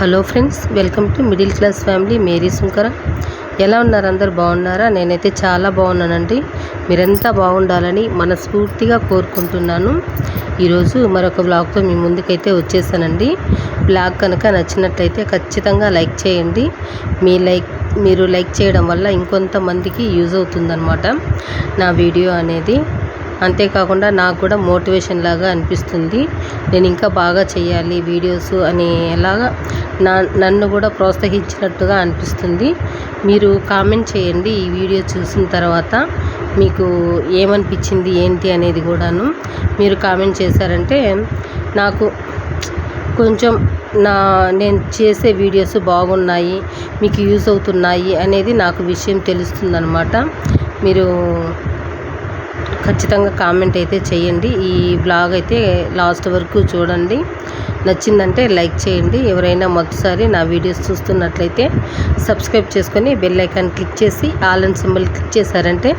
Hello friends, welcome to middle class family Mary Sunkara. ఎలా ఉన్నారు? అందరు బాగున్నారా? నేనైతే చాలా బాగున్నానండి. మీరంతా బాగుండాలని మనస్ఫూర్తిగా కోరుకుంటున్నాను. ఈరోజు మరొక వ్లాగ్తో మీ ముందుకైతే వచ్చేసానండి. వ్లాగ్ కనుక నచ్చినట్లయితే ఖచ్చితంగా లైక్ చేయండి. మీరు లైక్ చేయడం వల్ల ఇంకొంతమందికి యూజ్ అవుతుందన్నమాట నా వీడియో అనేది. అంతేకాకుండా నాకు కూడా మోటివేషన్ లాగా అనిపిస్తుంది. నేను ఇంకా బాగా చేయాలి వీడియోస్ అనేలాగా నన్ను కూడా ప్రోత్సహించినట్టుగా అనిపిస్తుంది. మీరు కామెంట్ చేయండి ఈ వీడియో చూసిన తర్వాత మీకు ఏమనిపించింది ఏంటి అనేది కూడాను. మీరు కామెంట్ చేశారంటే నాకు కొంచెం నేను చేసే వీడియోస్ బాగున్నాయి, మీకు యూజ్ అవుతున్నాయి అనేది నాకు విషయం తెలుస్తుందన్నమాట. మీరు ఖచ్చితంగా కామెంట్ అయితే చేయండి. ఈ వ్లాగ్ అయితే లాస్ట్ వరకు చూడండి. నచ్చిందంటే లైక్ చేయండి. ఎవరైనా మొదటిసారి నా వీడియోస్ చూస్తున్నట్లయితే సబ్స్క్రైబ్ చేసుకొని బెల్ ఐకాన్ క్లిక్ చేసి ఆల్ అండ్ సింబల్ క్లిక్ చేశారంటే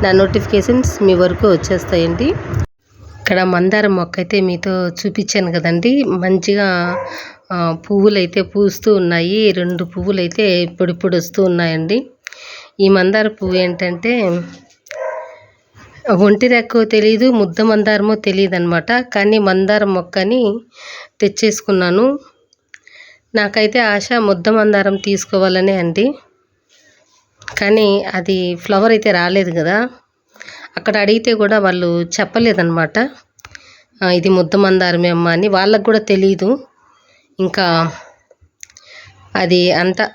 నా నోటిఫికేషన్స్ మీ వరకు వచ్చేస్తాయండి. ఇక్కడ మందారం మొక్క అయితే మీతో చూపించాను కదండి. మంచిగా పువ్వులు అయితే పూస్తూ ఉన్నాయి. 2 పువ్వులు అయితే ఇప్పుడు వస్తూ ఉన్నాయండి. ఈ మందార పువ్వు ఏంటంటే ఒంటి రెక్కో తెలియదు, ముద్ద మందారమో తెలియదు అనమాట. కానీ మందారం మొక్కని తెచ్చేసుకున్నాను. నాకైతే ఆశ ముద్ద మందారం తీసుకోవాలనే అండి. కానీ అది ఫ్లవర్ అయితే రాలేదు కదా. అక్కడ అడిగితే కూడా వాళ్ళు చెప్పలేదన్నమాట. ఇది ముద్ద మందారమే అమ్మ అని. వాళ్ళకు కూడా తెలీదు. ఇంకా అది అంత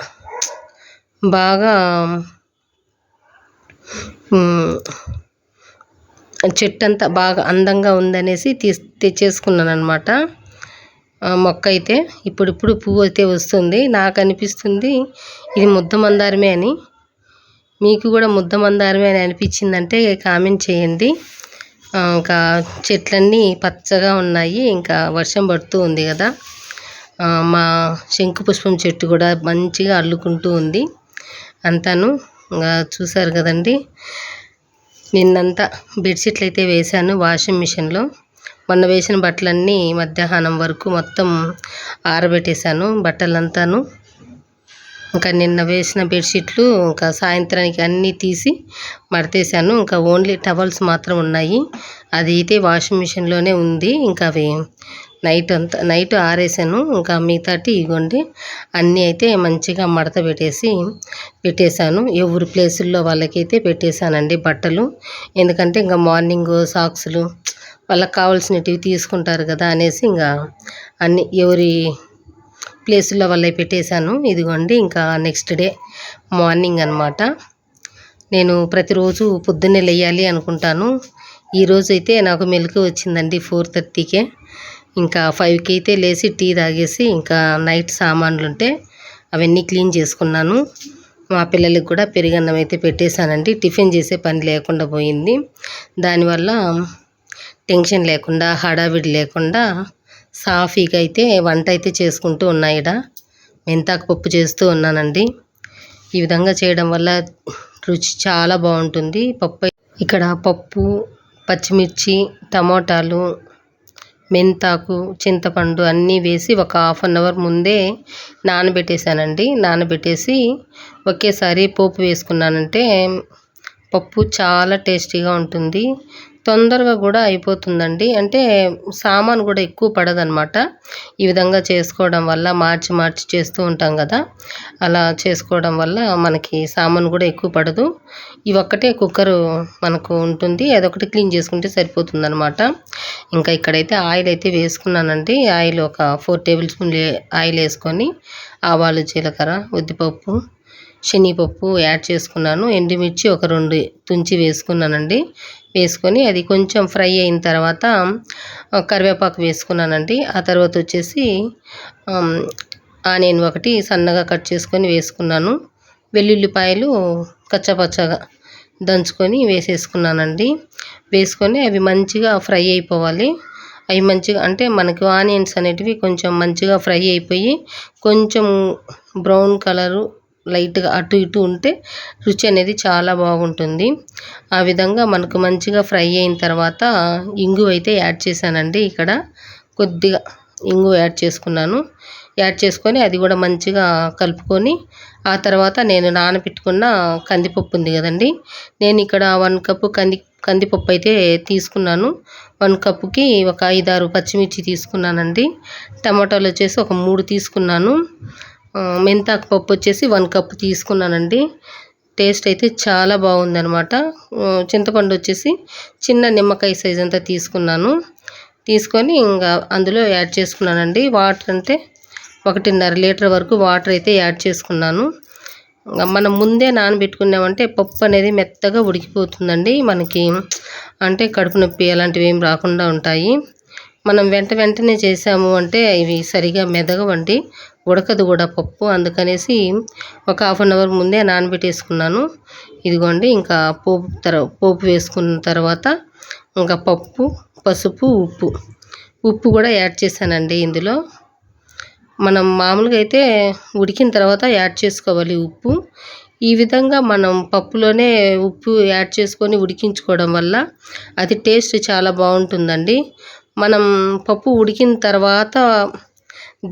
బాగా చెట్టు అంతా బాగా అందంగా ఉందనేసి తెచ్చేసుకున్నాను అనమాట. మొక్క అయితే ఇప్పుడు పువ్వు అయితే వస్తుంది. నాకు అనిపిస్తుంది ఇది ముద్ద మందారమే అని. మీకు కూడా ముద్ద మందారమే అని అనిపించిందంటే కామెంట్ చేయండి. ఇంకా చెట్లన్నీ పచ్చగా ఉన్నాయి. ఇంకా వర్షం పడుతూ ఉంది కదా. మా శంకు పుష్పం చెట్టు కూడా మంచిగా అల్లుకుంటూ ఉంది అంతాను. ఇంకా చూసారు కదండి. నిన్నంతా బెడ్షీట్లు అయితే వేశాను వాషింగ్ మిషన్లో. మొన్న వేసిన బట్టలన్నీ మధ్యాహ్నం వరకు మొత్తం ఆరబెట్టేశాను బట్టలంతాను. ఇంకా నిన్న వేసిన బెడ్షీట్లు ఇంకా సాయంత్రానికి అన్నీ తీసి మడతేశాను. ఇంకా ఓన్లీ టవల్స్ మాత్రం ఉన్నాయి. అది అయితే వాషింగ్ మిషన్లోనే ఉంది. ఇంకా అవి నైట్ ఆరేసాను. ఇంకా మిగతాటి ఇగోండి అన్నీ అయితే మంచిగా మడత పెట్టేశాను. ఎవరి ప్లేసుల్లో వాళ్ళకైతే పెట్టేశానండి బట్టలు. ఎందుకంటే ఇంకా మార్నింగ్ సాక్స్లు వాళ్ళకి కావాల్సినవి తీసుకుంటారు కదా అనేసి ఇంకా అన్నీ ఎవరి ప్లేసుల్లో వాళ్ళకి పెట్టేశాను. ఇదిగోండి ఇంకా నెక్స్ట్ డే మార్నింగ్ అనమాట. నేను ప్రతిరోజు పొద్దున్నే లేయాలి అనుకుంటాను. ఈరోజు అయితే నాకు మెలకు వచ్చిందండి 4:30కే. ఇంకా 5కి అయితే లేచి టీ తాగేసి ఇంకా నైట్ సామాన్లు ఉంటే అవన్నీ క్లీన్ చేసుకున్నాను. మా పిల్లలకి కూడా పెరుగన్నం అయితే పెట్టేశానండి. టిఫిన్ చేసే పని లేకుండా పోయింది. దానివల్ల టెన్షన్ లేకుండా హడావిడి లేకుండా సాఫీగా అయితే వంట అయితే చేసుకుంటూ ఉన్నాయిడ. మెంతాకు పప్పు చేస్తూ ఉన్నానండి. ఈ విధంగా చేయడం వల్ల రుచి చాలా బాగుంటుంది పప్పు. ఇక్కడ పప్పు, పచ్చిమిర్చి, టమోటాలు, మెంతాకు, చింతపండు అన్నీ వేసి ఒక 1/2 అవర్ ముందే నానబెట్టేశానండి. నానబెట్టేసి ఒకేసారి పోపు వేసుకున్నానంటే పప్పు చాలా టేస్టీగా ఉంటుంది. తొందరగా కూడా అయిపోతుందండి. అంటే సామాను కూడా ఎక్కువ పడదనమాట. ఈ విధంగా చేసుకోవడం వల్ల మార్చి చేస్తూ ఉంటాం కదా. అలా చేసుకోవడం వల్ల మనకి సామాను కూడా ఎక్కువ పడదు. ఈ ఒక్కటే కుక్కరు మనకు ఉంటుంది. అదొకటి క్లీన్ చేసుకుంటే సరిపోతుంది అనమాట. ఇంకా ఇక్కడైతే ఆయిల్ అయితే వేసుకున్నానండి. ఆయిల్ ఒక 4 టేబుల్ స్పూన్లు ఆయిల్ వేసుకొని ఆవాలు, జీలకర్ర, ఉద్దిపప్పు, శనగపప్పు యాడ్ చేసుకున్నాను. ఎండుమిర్చి ఒక 2 తుంచి వేసుకున్నానండి. వేసుకొని అది కొంచెం ఫ్రై అయిన తర్వాత కరివేపాకు వేసుకున్నానండి. ఆ తర్వాత వచ్చేసి ఆనియన్ ఒకటి సన్నగా కట్ చేసుకొని వేసుకున్నాను. వెల్లుల్లిపాయలు కచ్చాపచ్చాగా దంచుకొని వేసేసుకున్నానండి. వేసుకొని అవి మంచిగా ఫ్రై అయిపోవాలి. అవి మంచిగా అంటే మనకు ఆనియన్స్ అనేటివి కొంచెం మంచిగా ఫ్రై అయిపోయి కొంచెం బ్రౌన్ కలరు లైట్గా అటు ఇటు ఉంటే రుచి అనేది చాలా బాగుంటుంది. ఆ విధంగా మనకు మంచిగా ఫ్రై అయిన తర్వాత ఇంగువ అయితే యాడ్ చేశానండి. ఇక్కడ కొద్దిగా ఇంగువ యాడ్ చేసుకున్నాను. యాడ్ చేసుకొని అది కూడా మంచిగా కలుపుకొని ఆ తర్వాత నేను నానబెట్టుకున్న కందిపప్పు ఉంది కదండి, నేను ఇక్కడ 1 కప్పు కందిపప్పు అయితే తీసుకున్నాను. 1 కప్పుకి ఒక 5-6 పచ్చిమిర్చి తీసుకున్నానండి. టమాటాలు వచ్చేసి ఒక 3 తీసుకున్నాను. మెంతాకు పప్పు వచ్చేసి 1 కప్పు తీసుకున్నానండి. టేస్ట్ అయితే చాలా బాగుందనమాట. చింతపండు వచ్చేసి చిన్న నిమ్మకాయ సైజ్ అంతా తీసుకున్నాను. తీసుకొని ఇంకా అందులో యాడ్ చేసుకున్నానండి. వాటర్ అంటే 1.5 లీటర్ వరకు వాటర్ అయితే యాడ్ చేసుకున్నాను. మనం ముందే నానబెట్టుకున్నామంటే పప్పు అనేది మెత్తగా ఉడికిపోతుందండి. మనకి అంటే కడుపు నొప్పి అలాంటివి ఏం రాకుండా ఉంటాయి. మనం వెంటనే చేసాము అంటే ఇవి సరిగా మెదగవండి, ఉడకదు కూడా పప్పు. అందుకనేసి ఒక 1/2 అవర్ ముందే నానబెట్టేసుకున్నాను. ఇదిగోండి, ఇంకా పోపు వేసుకున్న తర్వాత ఇంకా పప్పు, పసుపు, ఉప్పు కూడా యాడ్ చేశానండి ఇందులో. మనం మామూలుగా అయితే ఉడికిన తర్వాత యాడ్ చేసుకోవాలి ఉప్పు. ఈ విధంగా మనం పప్పులోనే ఉప్పు యాడ్ చేసుకొని ఉడికించుకోవడం వల్ల అది టేస్ట్ చాలా బాగుంటుందండి. మనం పప్పు ఉడికిన తర్వాత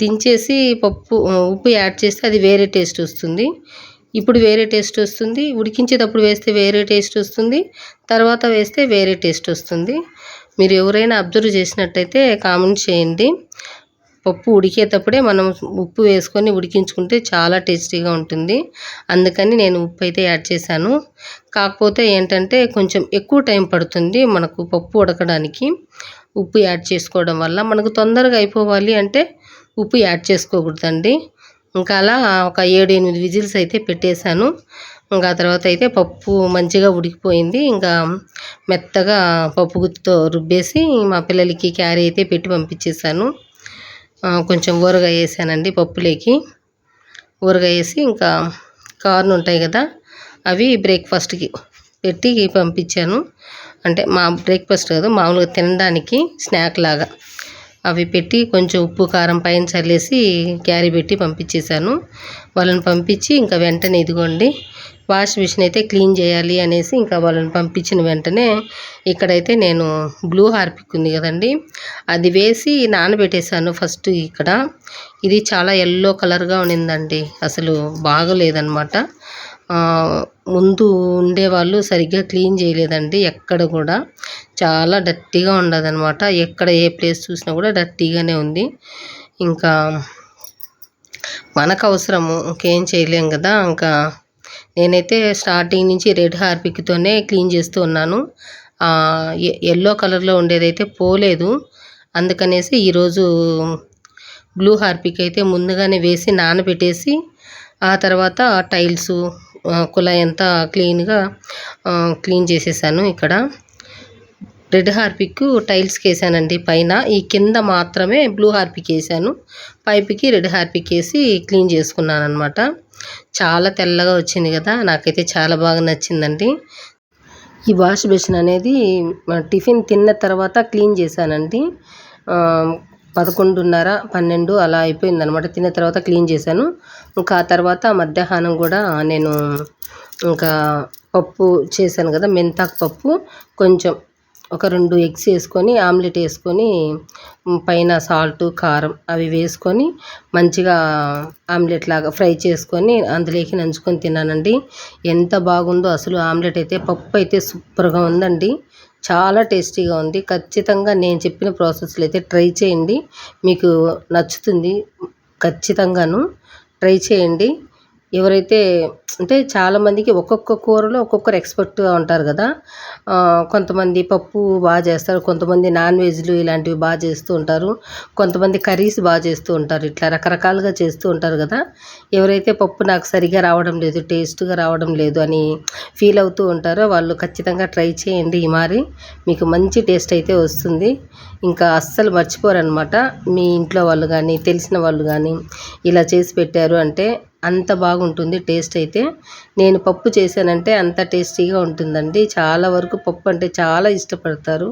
దించేసి ఉప్పు యాడ్ చేస్తే అది వేరే టేస్ట్ వస్తుంది. ఇప్పుడు వేరే టేస్ట్ వస్తుంది, ఉడికించేటప్పుడు వేస్తే వేరే టేస్ట్ వస్తుంది, తర్వాత వేస్తే వేరే టేస్ట్ వస్తుంది. మీరు ఎవరైనా అబ్జర్వ్ చేసినట్టయితే కామెంట్ చేయండి. పప్పు ఉడికేటప్పుడే మనం ఉప్పు వేసుకొని ఉడికించుకుంటే చాలా టేస్టీగా ఉంటుంది. అందుకని నేను ఉప్పు అయితే యాడ్ చేశాను. కాకపోతే ఏంటంటే కొంచెం ఎక్కువ టైం పడుతుంది మనకు పప్పు ఉడకడానికి. ఉప్పు యాడ్ చేసుకోవడం వల్ల మనకు తొందరగా అయిపోవాలి అంటే ఉప్పు యాడ్ చేసుకోకూడదండి. ఇంకా అలా ఒక 7-8 విజిల్స్ అయితే పెట్టేశాను. ఇంకా తర్వాత అయితే పప్పు మంచిగా ఉడికిపోయింది. ఇంకా మెత్తగా పప్పు గుత్తితో రుబ్బేసి మా పిల్లలకి క్యారీ అయితే పెట్టి పంపించేశాను. కొంచెం ఊరగాయ వేసానండి పప్పులోకి. ఊరగాయ వేసి ఇంకా కార్న్ ఉంటాయి కదా, అవి బ్రేక్ఫాస్ట్కి పెట్టి పంపించాను. అంటే మా బ్రేక్ఫాస్ట్ కాదు, మామూలుగా తినడానికి స్నాక్ లాగా అవి పెట్టి కొంచెం ఉప్పు కారం పైన చల్లేసి క్యారీ పెట్టి పంపించేశాను. వాళ్ళని పంపించి ఇంకా వెంటనే ఇదిగోండి వాష్ మిషన్ అయితే క్లీన్ చేయాలి అనేసి ఇంకా వాళ్ళని పంపించిన వెంటనే ఇక్కడైతే నేను బ్లూ హార్పిక్ ఉంది కదండి, అది వేసి నానబెట్టేశాను ఫస్ట్. ఇక్కడ ఇది చాలా ఎల్లో కలర్గా ఉండిందండి, అసలు బాగోలేదన్నమాట. ముందు ఉండేవాళ్ళు సరిగ్గా క్లీన్ చేయలేదండి, ఎక్కడ కూడా చాలా డర్టీగా ఉండదన్నమాట. ఎక్కడ ఏ ప్లేస్ చూసినా కూడా డర్టీగానే ఉంది. ఇంకా మనకు అవసరము, ఇంకేం చేయలేం కదా. ఇంకా నేనైతే స్టార్టింగ్ నుంచి రెడ్ హార్పిక్తోనే క్లీన్ చేస్తూ ఉన్నాను. ఎల్లో కలర్లో ఉండేదైతే పోలేదు. అందుకనేసి ఈరోజు బ్లూ హార్పిక్ అయితే ముందుగానే వేసి నానబెట్టేసి ఆ తర్వాత టైల్సు కుళాయి అంతా క్లీన్ చేసేసాను. ఇక్కడ రెడ్ హార్పిక్ టైల్స్కి వేసానండి పైన, ఈ కింద మాత్రమే బ్లూ హార్పిక్ వేసాను. పైపుకి రెడ్ హార్పిక్ వేసి క్లీన్ చేసుకున్నాను అనమాట. చాలా తెల్లగా వచ్చింది కదా, నాకైతే చాలా బాగా నచ్చిందండి. ఈ వాష్ బేసిన్ అనేది టిఫిన్ తిన్న తర్వాత క్లీన్ చేశానండి. 11:30-12 అలా అయిపోయింది అనమాట. తిన్న తర్వాత క్లీన్ చేశాను. ఇంకా ఆ తర్వాత మధ్యాహ్నం కూడా నేను ఇంకా పప్పు చేశాను కదా, మెంతాకు పప్పు, కొంచెం ఒక 2 ఎగ్స్ వేసుకొని ఆమ్లెట్ వేసుకొని పైన సాల్ట్ కారం అవి వేసుకొని మంచిగా ఆమ్లెట్ లాగా ఫ్రై చేసుకొని అందులోకి నంచుకొని తిన్నానండి. ఎంత బాగుందో అసలు ఆమ్లెట్ అయితే. పప్పు అయితే సూపర్గా ఉందండి, చాలా టేస్టీగా ఉంది. ఖచ్చితంగా నేను చెప్పిన ప్రాసెస్లో అయితే ట్రై చేయండి, మీకు నచ్చుతుంది. ఖచ్చితంగాను ట్రై చేయండి. ఎవరైతే అంటే చాలామందికి ఒక్కొక్క కూరలో ఒక్కొక్కరు ఎక్స్పర్ట్గా ఉంటారు కదా. కొంతమంది పప్పు బాగా చేస్తారు, కొంతమంది నాన్ వెజ్లు ఇలాంటివి బాగా చేస్తూ ఉంటారు, కొంతమంది కర్రీస్ బాగా చేస్తూ ఉంటారు. ఇట్లా రకరకాలుగా చేస్తూ ఉంటారు కదా. ఎవరైతే పప్పు నాకు సరిగా రావడం లేదు, టేస్ట్గా రావడం లేదు అని ఫీల్ అవుతూ ఉంటారో వాళ్ళు ఖచ్చితంగా ట్రై చేయండి. ఈ మరి మీకు మంచి టేస్ట్ అయితే వస్తుంది. ఇంకా అస్సలు మర్చిపోరనమాట. మీ ఇంట్లో వాళ్ళు కానీ తెలిసిన వాళ్ళు కానీ ఇలా చేసి పెట్టారు అంటే అంత బాగుంటుంది టేస్ట్ అయితే. నేను పప్పు చేశానంటే అంత టేస్టీగా ఉంటుందండి. చాలా వరకు పప్పు అంటే చాలా ఇష్టపడతారు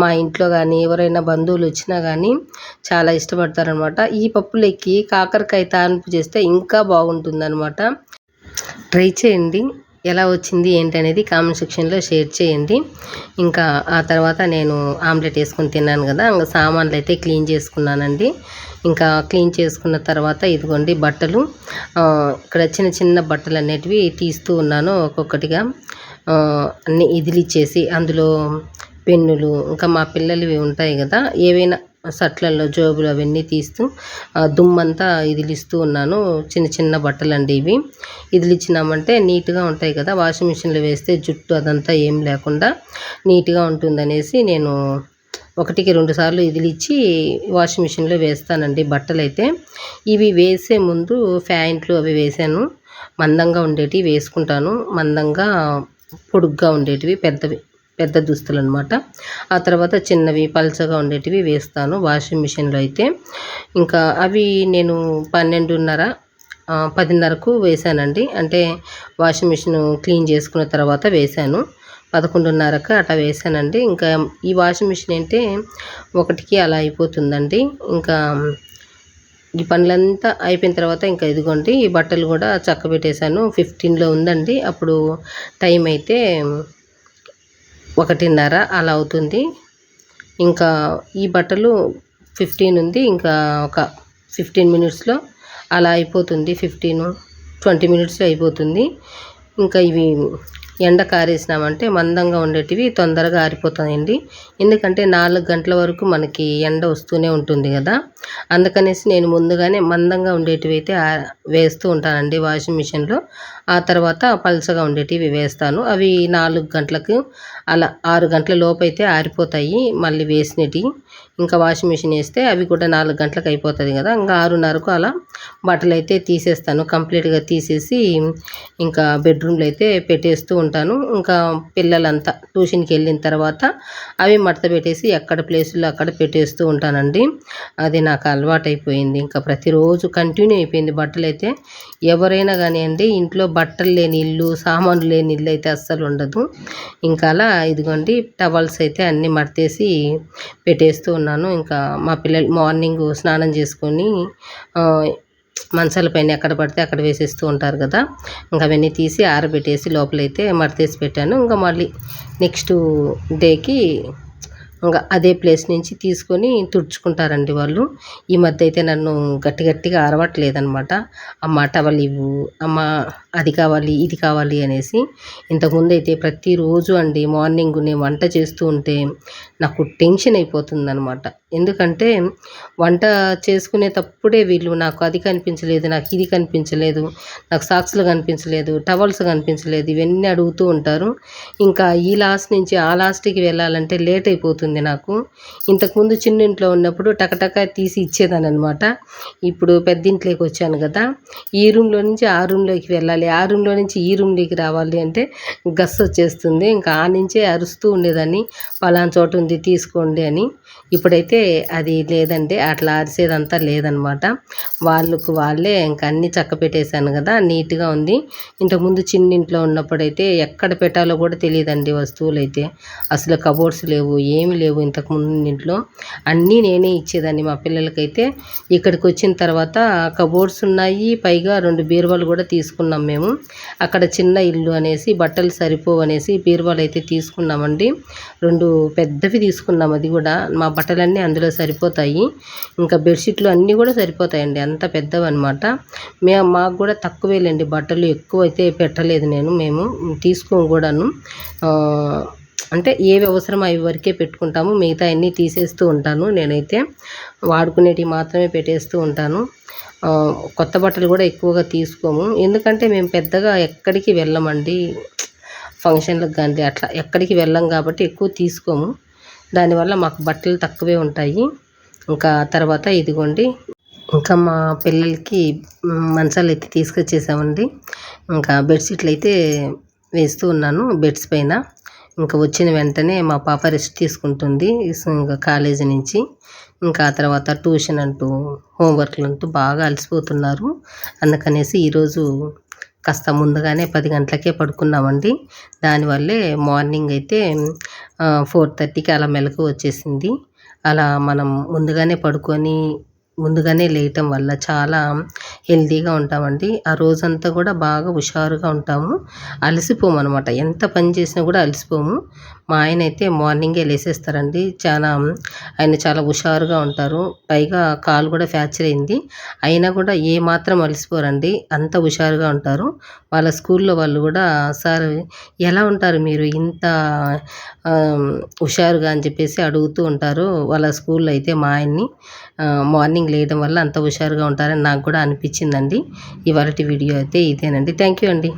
మా ఇంట్లో కానీ, ఎవరైనా బంధువులు వచ్చినా కానీ చాలా ఇష్టపడతారనమాట. ఈ పప్పులోకి కాకరకాయ తాలింపు చేస్తే ఇంకా బాగుంటుందన్నమాట. ట్రై చేయండి. ఎలా వచ్చింది ఏంటి అనేది కామెంట్ సెక్షన్లో షేర్ చేయండి. ఇంకా ఆ తర్వాత నేను ఆమ్లెట్ వేసుకొని తిన్నాను కదా, ఇంకా సామాన్లు అయితే క్లీన్ చేసుకున్నానండి. ఇంకా క్లీన్ చేసుకున్న తర్వాత ఇదిగోండి బట్టలు, ఇక్కడ చిన్న చిన్న బట్టలు అనేటివి తీస్తూ ఉన్నాను ఒక్కొక్కటిగా. అన్నీ ఇదిలిచ్చేసి అందులో పెన్నులు, ఇంకా మా పిల్లలవి ఉంటాయి కదా ఏవైనా షర్ట్లలో జోబులు అవన్నీ తీస్తూ దుమ్మంతా ఇదిలిస్తూ ఉన్నాను. చిన్న చిన్న బట్టలు అండి ఇవి. ఇదిలిచ్చినామంటే నీట్గా ఉంటాయి కదా, వాషింగ్ మిషన్లో వేస్తే జుట్టు అదంతా ఏం లేకుండా నీట్గా ఉంటుందనేసి నేను 1-2 సార్లు ఇదిలిచ్చి వాషింగ్ మిషన్లో వేస్తానండి బట్టలైతే. ఇవి వేసే ముందు ప్యాంట్లు అవి వేసాను, మందంగా ఉండేటివి వేసుకుంటాను, మందంగా పొడుగ్గా ఉండేటివి పెద్ద దుస్తులు అనమాట. ఆ తర్వాత చిన్నవి పల్చగా ఉండేటివి వేస్తాను వాషింగ్ మిషన్లో అయితే. ఇంకా అవి నేను 10:30కు వేశానండి. అంటే వాషింగ్ మిషన్ క్లీన్ చేసుకున్న తర్వాత వేశాను. 11:30కు అట్లా వేశానండి. ఇంకా ఈ వాషింగ్ మిషన్ అంటే 1కి అలా అయిపోతుందండి. ఇంకా ఈ పనులంతా అయిపోయిన తర్వాత ఇంకా ఇదిగోండి ఈ బట్టలు కూడా చక్కబెట్టేశాను. 15లో ఉందండి, అప్పుడు టైం అయితే 1:30 అలా అవుతుంది. ఇంకా ఈ బట్టలు 15 ఉంది, ఇంకా ఒక 15 మినిట్స్లో అలా అయిపోతుంది. 15-20 మినిట్స్లో అయిపోతుంది. ఇంకా ఇవి ఎండకు ఆరేసినామంటే మందంగా ఉండేటివి తొందరగా ఆరిపోతాయండి. ఎందుకంటే 4 గంటల వరకు మనకి ఎండ వస్తూనే ఉంటుంది కదా, అందుకనేసి నేను ముందుగానే మందంగా ఉండేటివి అయితే వేస్తూ ఉంటానండి వాషింగ్ మిషన్లో. ఆ తర్వాత పల్చగా ఉండేటివి వేస్తాను. అవి 4 గంటలకు అలా 6 గంటల లోపు అయితే ఆరిపోతాయి మళ్ళీ వేసినవి. ఇంకా వాషింగ్ మిషన్ వేస్తే అవి కూడా 4 గంటలకు అయిపోతుంది కదా, ఇంకా 6:30కు అలా బట్టలు అయితే తీసేస్తాను. కంప్లీట్గా తీసేసి ఇంకా బెడ్రూమ్లో అయితే పెట్టేస్తూ ఉంటాను. ఇంకా పిల్లలంతా ట్యూషన్కి వెళ్ళిన తర్వాత అవి మడత పెట్టేసి ఎక్కడ ప్లేసుల్లో అక్కడ పెట్టేస్తూ ఉంటానండి. అది నాకు అలవాటైపోయింది. ఇంకా ప్రతిరోజు కంటిన్యూ అయిపోయింది బట్టలు అయితే. ఎవరైనా కానివ్వండి ఇంట్లో బట్టలు లేని ఇల్లు, సామాన్లు లేని ఇల్లు అయితే అస్సలు ఉండదు. ఇంకా అలా ఇదిగోండి టవల్స్ అయితే అన్నీ మడతేసి పెట్టేస్తూ ఉన్నాను. ఇంకా మా పిల్లలు మార్నింగ్ స్నానం చేసుకొని మంచాల పైన ఎక్కడ పడితే అక్కడ వేసేస్తూ ఉంటారు కదా, ఇంకా అవన్నీ తీసి ఆరబెట్టేసి లోపలైతే మడతేసి పెట్టాను. ఇంకా మళ్ళీ నెక్స్ట్ డేకి ఇంకా అదే ప్లేస్ నుంచి తీసుకొని తుడుచుకుంటారండి వాళ్ళు. ఈ మధ్య అయితే నన్ను గట్టిగా అరవట్లేదనమాట. అమ్మ టవల్ ఇవ్వు, అమ్మ అది కావాలి ఇది కావాలి అనేసి. ఇంతకుముందు అయితే ప్రతిరోజు అండి మార్నింగ్ నేను వంట చేస్తూ ఉంటే నాకు టెన్షన్ అయిపోతుందనమాట. ఎందుకంటే వంట చేసుకునేటప్పుడే వీళ్ళు నాకు అది కనిపించలేదు, నాకు ఇది కనిపించలేదు, నాకు సాక్స్లు కనిపించలేదు, టవల్స్ కనిపించలేదు, ఇవన్నీ అడుగుతూ ఉంటారు. ఇంకా ఈ లాస్ట్ నుంచి ఆ లాస్ట్కి వెళ్ళాలంటే లేట్ అయిపోతుంది నాకు. ఇంతకుముందు చిన్నింట్లో ఉన్నప్పుడు టకటక తీసి ఇచ్చేదాన్ని అనమాట. ఇప్పుడు పెద్దింట్లోకి వచ్చాను కదా, ఈ రూమ్లో నుంచి ఆ రూమ్లోకి వెళ్ళాలి, ఆ రూమ్లో నుంచి ఈ రూమ్లోకి రావాలి అంటే గస్ వచ్చేస్తుంది. ఇంకా ఆ నుంచే అరుస్తూ ఉండేదాన్ని, పలానా చోట ఉంది తీసుకోండి అని. ఇప్పుడైతే అది లేదండి, అట్లా అరిసేదంతా లేదనమాట. వాళ్ళే ఇంకా అన్నీ చక్క పెట్టేశాను కదా, నీట్గా ఉంది. ఇంతకుముందు చిన్నింట్లో ఉన్నప్పుడైతే ఎక్కడ పెట్టాలో కూడా తెలియదండి వస్తువులు అయితే. అసలు కబోర్డ్స్ లేవు, ఏమి లేవు ఇంతకుముందు ఇంట్లో. అన్నీ నేనే ఇచ్చేదాన్ని మా పిల్లలకైతే. ఇక్కడికి వచ్చిన తర్వాత కబోర్డ్స్ ఉన్నాయి, పైగా 2 బీరువాలు కూడా తీసుకున్నాం మేము. అక్కడ చిన్న ఇల్లు అనేసి బట్టలు సరిపోవనేసి బీరువాలు అయితే తీసుకున్నామండి. 2 పెద్దవి తీసుకున్నాం, అది కూడా మా బట్టలన్నీ అందులో సరిపోతాయి. ఇంకా బెడ్షీట్లు అన్నీ కూడా సరిపోతాయండి, అంత పెద్దవన్నమాట. మాకు కూడా తక్కువేలేండి బట్టలు, ఎక్కువ అయితే పెట్టలేదు మేము తీసుకోము కూడాను. అంటే ఏవి అవసరమో అవి వరకే పెట్టుకుంటాము, మిగతా అన్నీ తీసేస్తూ ఉంటాను. నేనైతే వాడుకునేటివి మాత్రమే పెట్టేస్తూ ఉంటాను. కొత్త బట్టలు కూడా ఎక్కువగా తీసుకోము, ఎందుకంటే మేము పెద్దగా ఎక్కడికి వెళ్ళమండి, ఫంక్షన్లకు కానీ అట్లా ఎక్కడికి వెళ్ళం కాబట్టి ఎక్కువ తీసుకోము. దానివల్ల మాకు బట్టలు తక్కువే ఉంటాయి. ఇంకా తర్వాత ఇదిగోండి ఇంకా మా పిల్లలకి మంచాలు అయితే తీసుకొచ్చేసామండి. ఇంకా బెడ్షీట్లు అయితే వేస్తూ ఉన్నాను బెడ్స్ పైన. ఇంకా వచ్చిన వెంటనే మా పాప రెస్ట్ తీసుకుంటుంది ఇంకా కాలేజీ నుంచి. ఇంకా ఆ తర్వాత ట్యూషన్ అంటూ హోంవర్క్లు అంటూ బాగా అలసిపోతున్నారు. అందుకనేసి ఈరోజు కాస్త ముందుగానే 10 గంటలకే పడుకున్నామండి. దానివల్లే మార్నింగ్ అయితే 4:30కి అలా మెలకువ వచ్చేసింది. అలా మనం ముందుగానే పడుకొని ముందుగానే లేయటం వల్ల చాలా హెల్తీగా ఉంటామండి. ఆ రోజంతా కూడా బాగా హుషారుగా ఉంటాము. అలసిపోము అనమాట. ఎంత పని చేసినా కూడా అలసిపోము. మా ఆయన అయితే మార్నింగే లేసేస్తారండి. ఆయన చాలా హుషారుగా ఉంటారు. పైగా కాలు కూడా ఫ్రాక్చర్ అయింది. అయినా కూడా ఏ మాత్రం అలసిపోరండి. అంత హుషారుగా ఉంటారు. వాళ్ళ స్కూల్లో వాళ్ళు కూడా సార్ ఎలా ఉంటారు మీరు ఇంత హుషారుగా అని చెప్పేసి అడుగుతూ ఉంటారు. వాళ్ళ స్కూల్లో అయితే మా ఆయన్ని మార్నింగ్ లేయడం వల్ల అంత హుషారుగా ఉంటారని నాకు కూడా అనిపించిందండి. ఇవాళటి వీడియో అయితే ఇదేనండి. థ్యాంక్ యూ అండి.